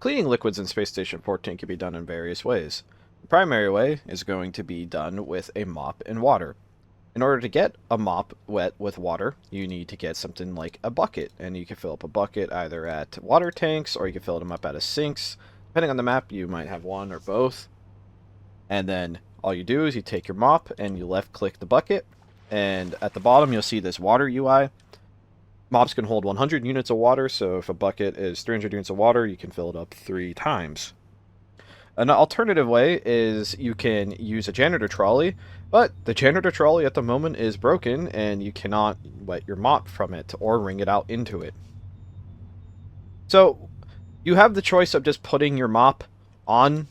Cleaning liquids in Space Station 14 can be done in various ways. The primary way is going to be done with a mop and water. In order to get a mop wet with water, you need to get something like a bucket, and you can fill up a bucket either at water tanks or you can fill them up out of sinks. Depending on the map, you might have one or both. And then all you do is you take your mop and you left click the bucket, and at the bottom you'll see this water UI. Mops can hold 100 units of water, so if a bucket is 300 units of water, you can fill it up 3 times. An alternative way is you can use a janitor trolley, but the janitor trolley at the moment is broken and you cannot wet your mop from it or wring it out into it. So you have the choice of just putting your mop on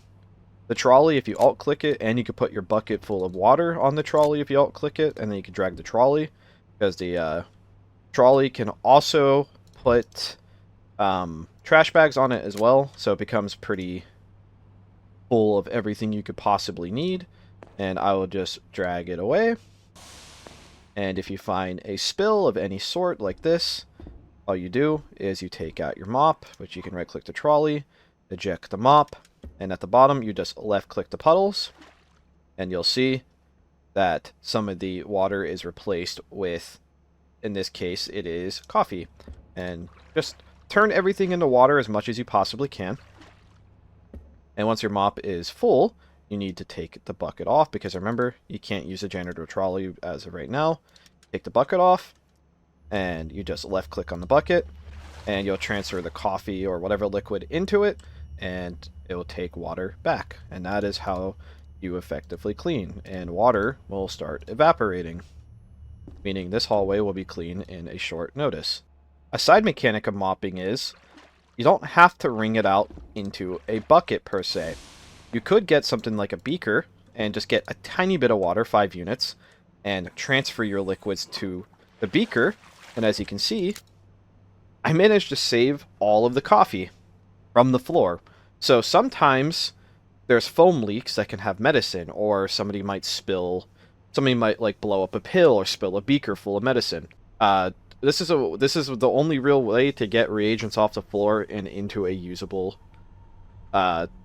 the trolley if you alt click it, and you can put your bucket full of water on the trolley if you alt click it, and then you can drag the trolley, because the trolley can also put trash bags on it as well, so it becomes pretty full of everything you could possibly need. And I will just drag it away, and if you find a spill of any sort like this, all you do is you take out your mop, which you can right click the trolley, eject the mop, and at the bottom you just left click the puddles, and you'll see that some of the water is replaced with, in this case, it is coffee. And just turn everything into water as much as you possibly can. And once your mop is full, you need to take the bucket off, because remember, you can't use a janitor trolley as of right now. Take the bucket off, and you just left click on the bucket, and you'll transfer the coffee or whatever liquid into it, and it will take water back. And that is how you effectively clean. And water will start evaporating, meaning this hallway will be clean in a short notice. A side mechanic of mopping is you don't have to wring it out into a bucket per se. You could get something like a beaker and just get a tiny bit of water, 5 units, and transfer your liquids to the beaker. And as you can see, I managed to save all of the coffee from the floor. So sometimes there's foam leaks that can have medicine, or somebody might like blow up a pill or spill a beaker full of medicine. This is the only real way to get reagents off the floor and into a usable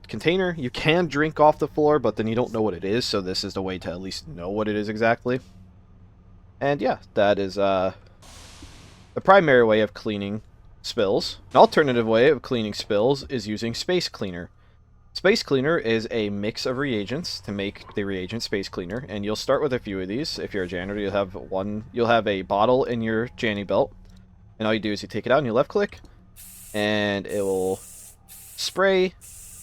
container. You can drink off the floor, but then you don't know what it is, so this is the way to at least know what it is exactly. And yeah, that is the primary way of cleaning spills. An alternative way of cleaning spills is using Space Cleaner. Space Cleaner is a mix of reagents to make the reagent Space Cleaner, and you'll start with a few of these. If you're a janitor, you'll have a bottle in your Janny belt, and all you do is you take it out and you left click, and it will spray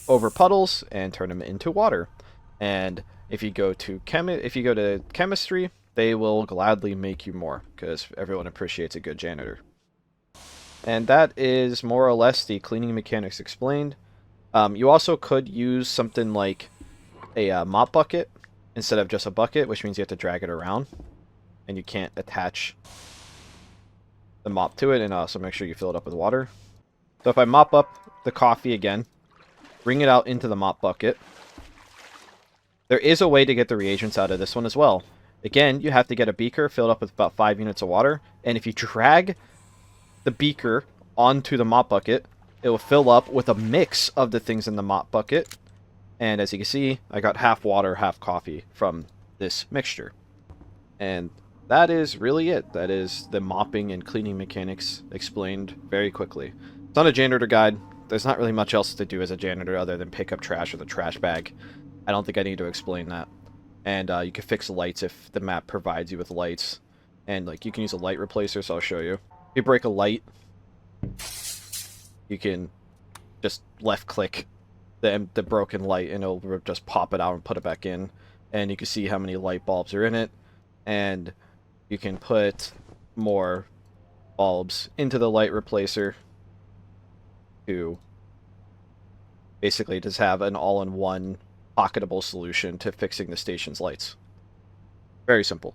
over puddles and turn them into water. And if you go to chemistry, they will gladly make you more, because everyone appreciates a good janitor. And that is more or less the cleaning mechanics explained. You also could use something like a mop bucket instead of just a bucket, which means you have to drag it around, and you can't attach the mop to it, and also make sure you fill it up with water. So if I mop up the coffee again, bring it out into the mop bucket, there is a way to get the reagents out of this one as well. Again, you have to get a beaker filled up with about 5 units of water, and if you drag the beaker onto the mop bucket, it will fill up with a mix of the things in the mop bucket. And as you can see, I got half water, half coffee from this mixture. And that is really it. That is the mopping and cleaning mechanics explained very quickly. It's not a janitor guide. There's not really much else to do as a janitor other than pick up trash with a trash bag. I don't think I need to explain that. And you can fix lights if the map provides you with lights. And like you can use a light replacer, so I'll show you. If you break a light, you can just left click the broken light and it'll just pop it out and put it back in. And you can see how many light bulbs are in it. And you can put more bulbs into the light replacer to basically just have an all-in-one pocketable solution to fixing the station's lights. Very simple.